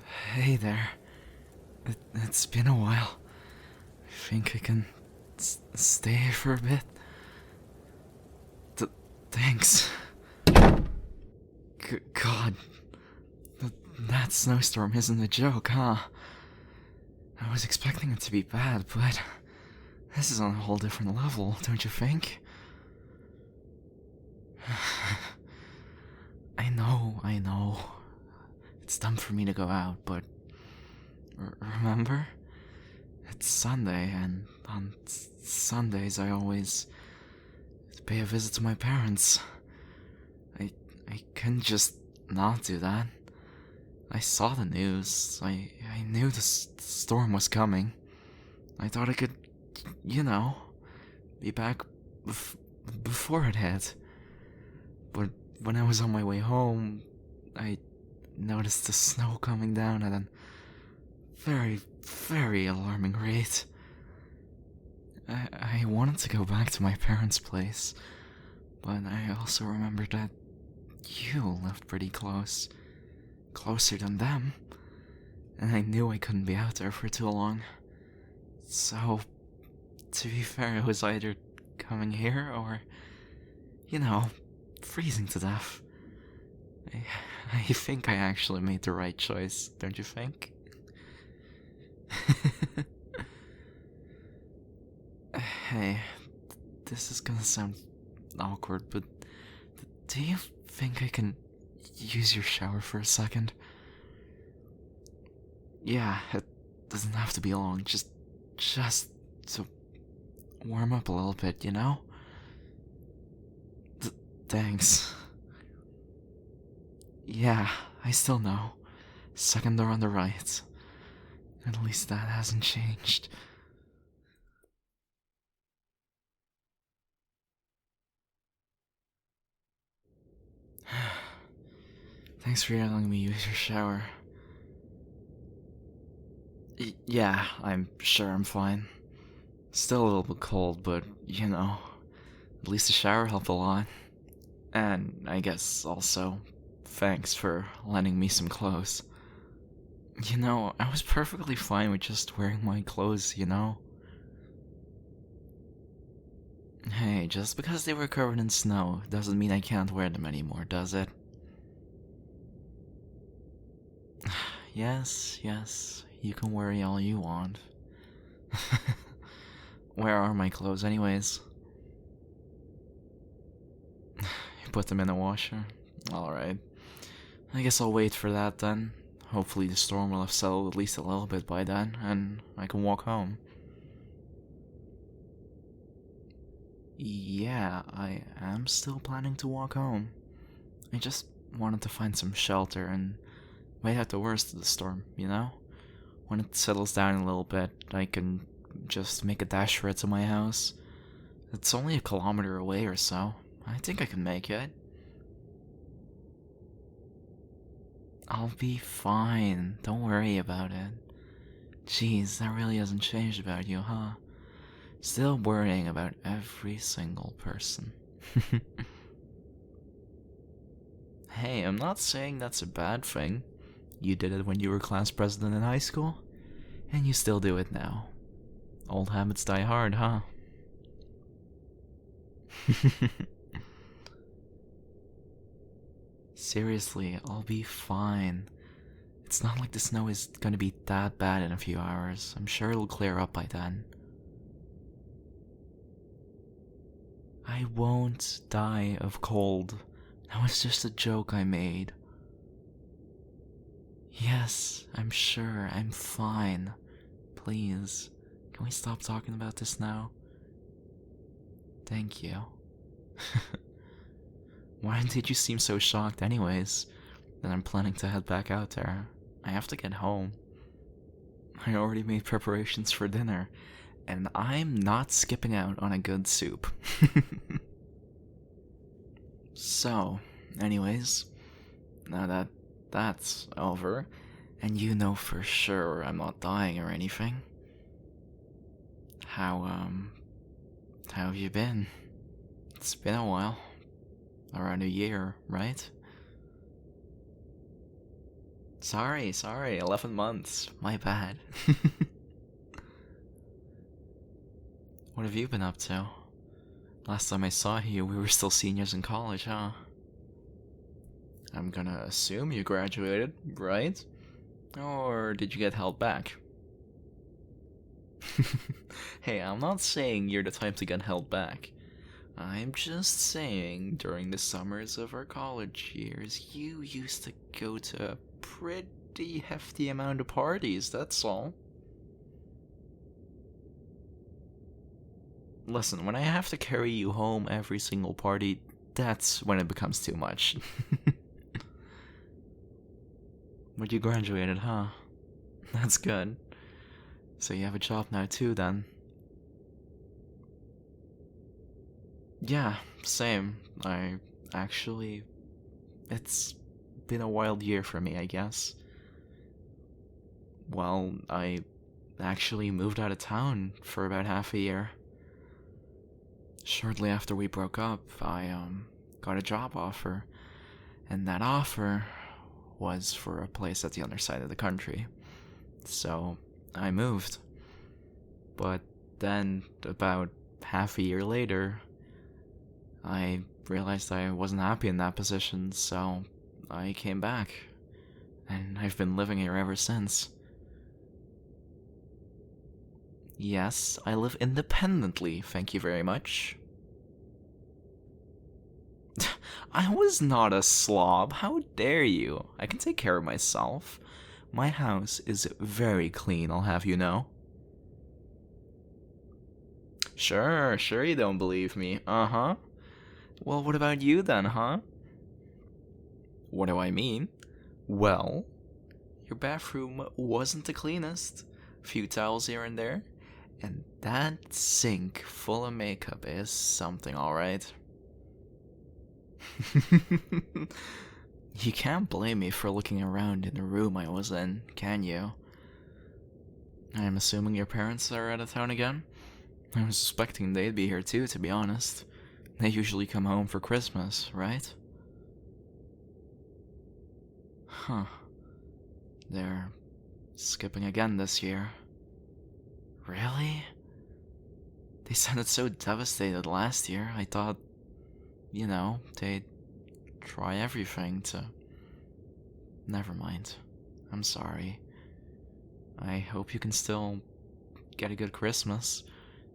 Hey there. It's been a while. I think I can stay here for a bit. Th- Thanks. God, that snowstorm isn't a joke, huh? I was expecting it to be bad, but this is on a whole different level, don't you think? I know. It's dumb for me to go out, but remember? It's Sunday, and on Sundays I always pay a visit to my parents. I I couldn't just not do that. I saw the news. I knew the storm was coming. I thought I could, you know, be back before it hit. But when I was on my way home, I noticed the snow coming down at a very, very alarming rate. I wanted to go back to my parents' place, but I also remembered that you lived pretty close. Closer than them. And I knew I couldn't be out there for too long. So, to be fair, it was either coming here or, freezing to death. I think I actually made the right choice, don't you think? Hey, this is gonna sound awkward, but do you think I can use your shower for a second? Yeah, it doesn't have to be long, just to warm up a little bit, you know? Thanks. Yeah, I still know. Second door on the right. At least that hasn't changed. Thanks for letting me use your shower. Yeah, I'm sure I'm fine. Still a little bit cold, but at least the shower helped a lot. And I guess also, thanks for lending me some clothes. I was perfectly fine with just wearing my clothes. Hey, just because they were covered in snow doesn't mean I can't wear them anymore, does it? Yes, you can worry all you want. Where are my clothes, anyways? You put them in the washer? Alright. I guess I'll wait for that then. Hopefully the storm will have settled at least a little bit by then, and I can walk home. Yeah, I am still planning to walk home. I just wanted to find some shelter and wait out the worst of the storm. When it settles down a little bit, I can just make a dash for it to my house. It's only a kilometer away or so. I think I can make it. I'll be fine. Don't worry about it. Jeez, that really hasn't changed about you, huh? Still worrying about every single person. Hey, I'm not saying that's a bad thing. You did it when you were class president in high school, and you still do it now. Old habits die hard, huh? Seriously, I'll be fine. It's not like the snow is gonna be that bad in a few hours. I'm sure it'll clear up by then. I won't die of cold. That was just a joke I made. Yes, I'm sure. I'm fine. Please, can we stop talking about this now? Thank you. Why did you seem so shocked, anyways? That I'm planning to head back out there. I have to get home. I already made preparations for dinner, and I'm not skipping out on a good soup. So, anyways, now that that's over, and you know for sure I'm not dying or anything, how have you been? It's been a while. Around a year, right? Sorry, 11 months. My bad. What have you been up to? Last time I saw you, we were still seniors in college, huh? I'm gonna assume you graduated, right? Or did you get held back? Hey, I'm not saying you're the type to get held back. I'm just saying, during the summers of our college years, you used to go to a pretty hefty amount of parties, that's all. Listen, when I have to carry you home every single party, that's when it becomes too much. But you graduated, huh? That's good. So you have a job now too, then? Yeah, same. I actually. It's been a wild year for me, I guess. Well, I actually moved out of town for about half a year. Shortly after we broke up, I got a job offer, and that offer was for a place at the other side of the country. So I moved. But then, about half a year later, I realized I wasn't happy in that position, so I came back. And I've been living here ever since. Yes, I live independently, thank you very much. I was not a slob, how dare you? I can take care of myself. My house is very clean, I'll have you know. Sure you don't believe me, uh-huh. Well, what about you then, huh? What do I mean? Well, your bathroom wasn't the cleanest. Few towels here and there. And that sink full of makeup is something, alright. You can't blame me for looking around in the room I was in, can you? I'm assuming your parents are out of town again? I was suspecting they'd be here too, to be honest. They usually come home for Christmas, right? Huh. They're skipping again this year. Really? They sounded so devastated last year. I thought, they'd try everything to. Never mind. I'm sorry. I hope you can still get a good Christmas.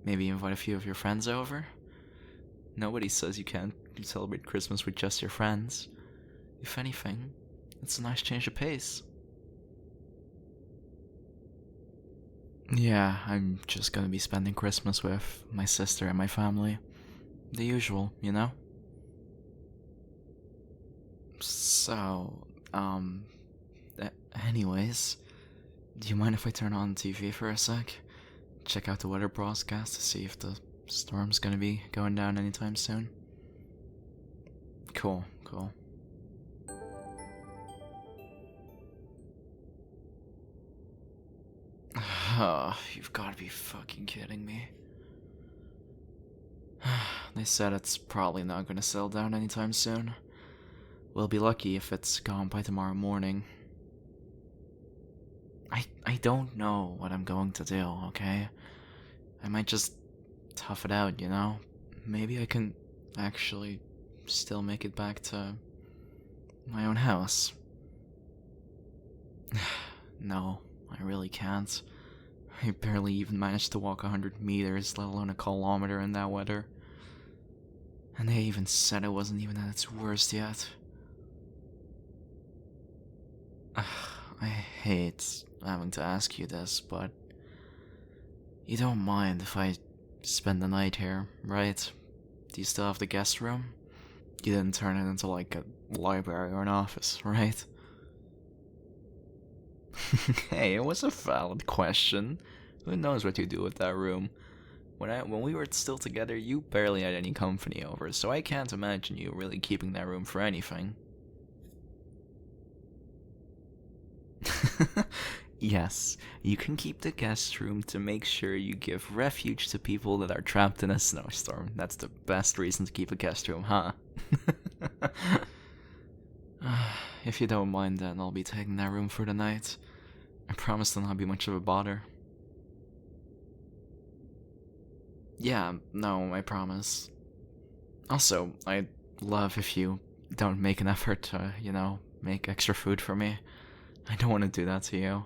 Maybe invite a few of your friends over. Nobody says you can't celebrate Christmas with just your friends. If anything, it's a nice change of pace. Yeah, I'm just gonna be spending Christmas with my sister and my family. The usual, you know? So, anyways, do you mind if I turn on the TV for a sec? Check out the weather broadcast to see if the storm's gonna be going down anytime soon? Cool. You've gotta be fucking kidding me. They said it's probably not gonna settle down anytime soon. We'll be lucky if it's gone by tomorrow morning. I don't know what I'm going to do, okay? I might just tough it out, you know? Maybe I can actually still make it back to my own house. No, I really can't. I barely even managed to walk 100 meters, let alone a kilometer in that weather. And they even said it wasn't even at its worst yet. I hate having to ask you this, but you don't mind if I spend the night here, right? Do you still have the guest room? You didn't turn it into like a library or an office, right? Hey, it was a valid question. Who knows what you do with that room? When we were still together, you barely had any company over, so I can't imagine you really keeping that room for anything. Yes, you can keep the guest room to make sure you give refuge to people that are trapped in a snowstorm. That's the best reason to keep a guest room, huh? if you don't mind, then I'll be taking that room for the night. I promise to not be much of a bother. Yeah, no, I promise. Also, I'd love if you don't make an effort to, make extra food for me. I don't want to do that to you.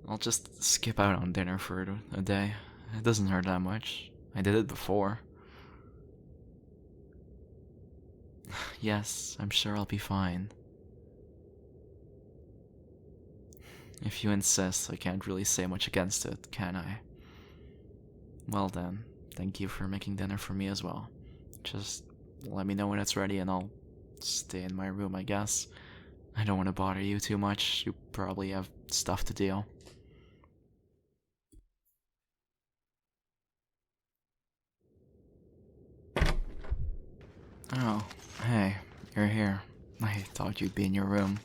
I'll just skip out on dinner for a day. It doesn't hurt that much. I did it before. Yes, I'm sure I'll be fine. If you insist, I can't really say much against it, can I? Well then, thank you for making dinner for me as well. Just let me know when it's ready and I'll stay in my room, I guess. I don't want to bother you too much. You probably have stuff to do. Oh, hey, you're here. I thought you'd be in your room.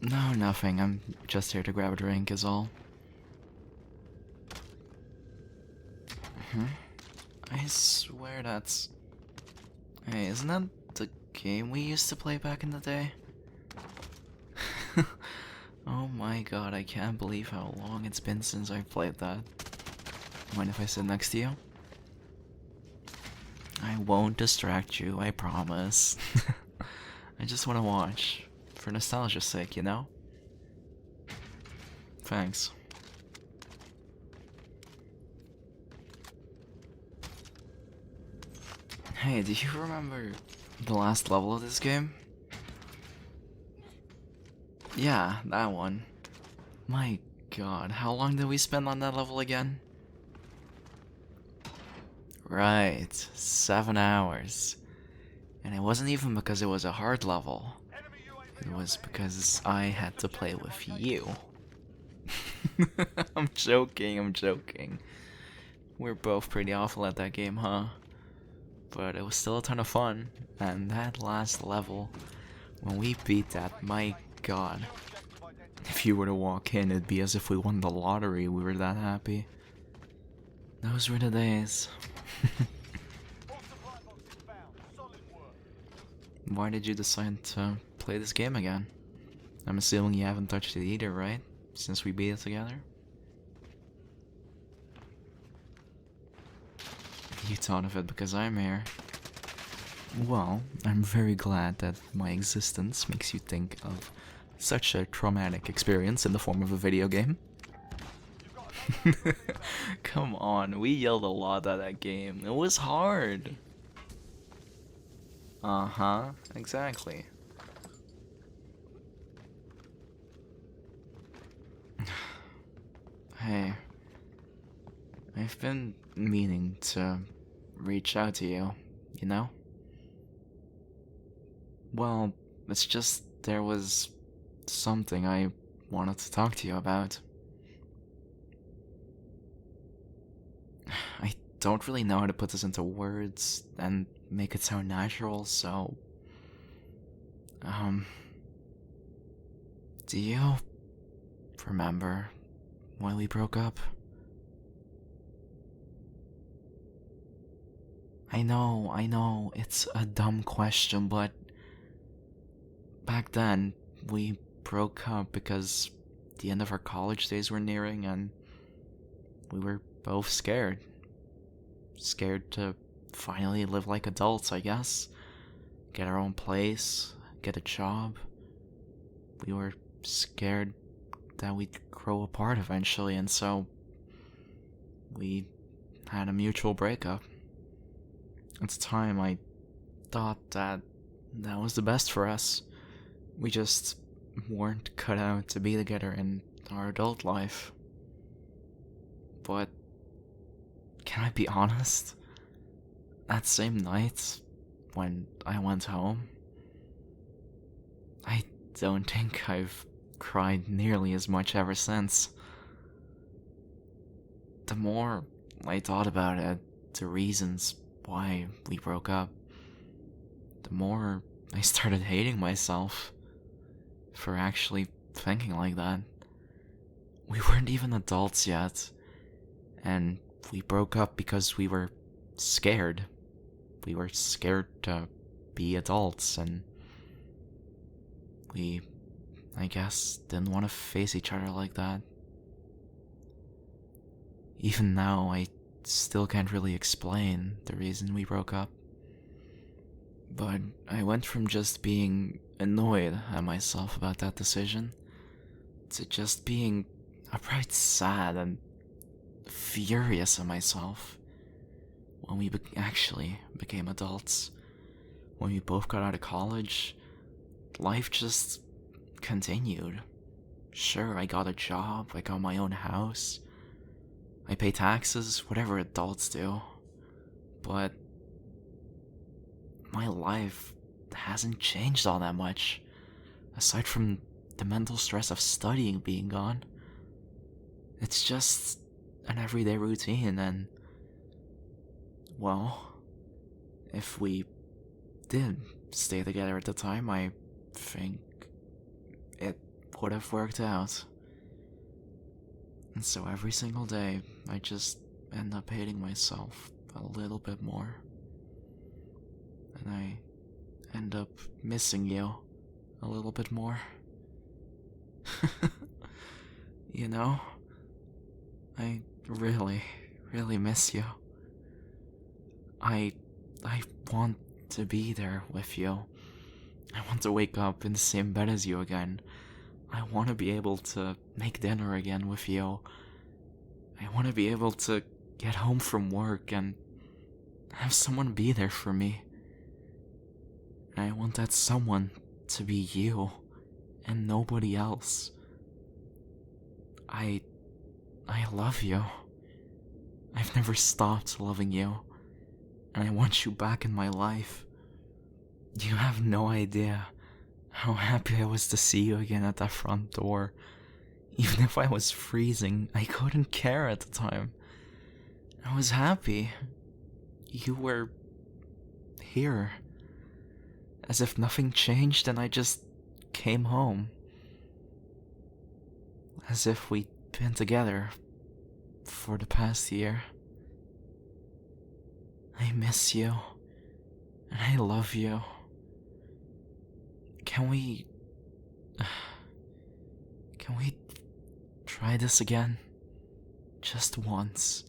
No, nothing. I'm just here to grab a drink is all. I swear that's... Hey, isn't that the game we used to play back in the day? Oh my god, I can't believe how long it's been since I've played that. Mind if I sit next to you? I won't distract you, I promise. I just want to watch. For nostalgia's sake, you know? Thanks. Hey, do you remember the last level of this game? Yeah, that one. My god, how long did we spend on that level again? Right, 7 hours. And it wasn't even because it was a hard level. It was because I had to play with you. I'm joking. We're both pretty awful at that game, huh? But it was still a ton of fun. And that last level, when we beat that, my god. If you were to walk in, it'd be as if we won the lottery, we were that happy. Those were the days. Why did you decide to play this game again? I'm assuming you haven't touched it either, right? Since we beat it together? You thought of it because I'm here. Well, I'm very glad that my existence makes you think of such a traumatic experience in the form of a video game. Come on, we yelled a lot at that game. It was hard. Uh-huh, exactly. Hey, I've been meaning to reach out to you, you know? Well, it's just there was something I wanted to talk to you about. I don't really know how to put this into words and make it sound natural, so... Do you remember why we broke up? I know, it's a dumb question, but... Back then, we broke up because the end of our college days were nearing and we were both scared. Scared to finally live like adults, I guess. Get our own place, get a job. We were scared that we'd grow apart eventually, and so we had a mutual breakup. At the time, I thought that was the best for us. We just weren't cut out to be together in our adult life. But can I be honest? That same night, when I went home, I don't think I've cried nearly as much ever since. The more I thought about it, the reasons why we broke up, the more I started hating myself for actually thinking like that. We weren't even adults yet, and we broke up because we were scared. We were scared to be adults, and We, I guess, didn't want to face each other like that. Even now, I still can't really explain the reason we broke up. But I went from just being annoyed at myself about that decision to just being outright sad and furious at myself when we actually became adults. When we both got out of college, life just continued. Sure, I got a job, I got my own house, I pay taxes, whatever adults do. But my life hasn't changed all that much, aside from the mental stress of studying being gone. It's just an everyday routine, and, well, if we did stay together at the time, I think it would have worked out. And so every single day, I just end up hating myself a little bit more. And I end up missing you a little bit more. You know? I really, really miss you. I want to be there with you. I want to wake up in the same bed as you again. I want to be able to make dinner again with you. I want to be able to get home from work and have someone be there for me. I want that someone to be you and nobody else. I love you. I've never stopped loving you, and I want you back in my life. You have no idea how happy I was to see you again at that front door. Even if I was freezing, I couldn't care at the time. I was happy. You were here. As if nothing changed and I just came home. As if we'd been together for the past year. I miss you. And I love you. Can we try this again? Just once.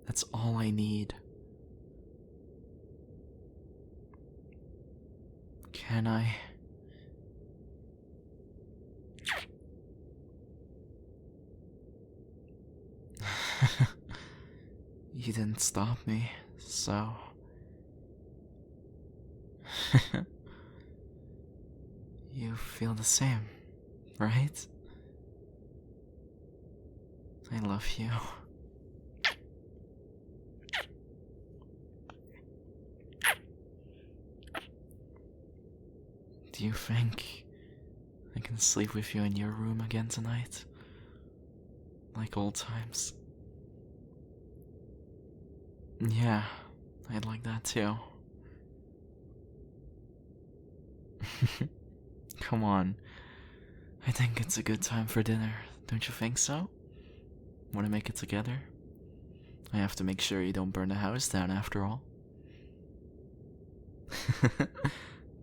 That's all I need. Can I? You didn't stop me, so... You feel the same, right? I love you. Do you think I can sleep with you in your room again tonight? Like old times? Yeah, I'd like that too. Come on. I think it's a good time for dinner. Don't you think so? Wanna make it together? I have to make sure you don't burn the house down after all.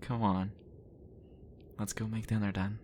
Come on. Let's go make dinner then.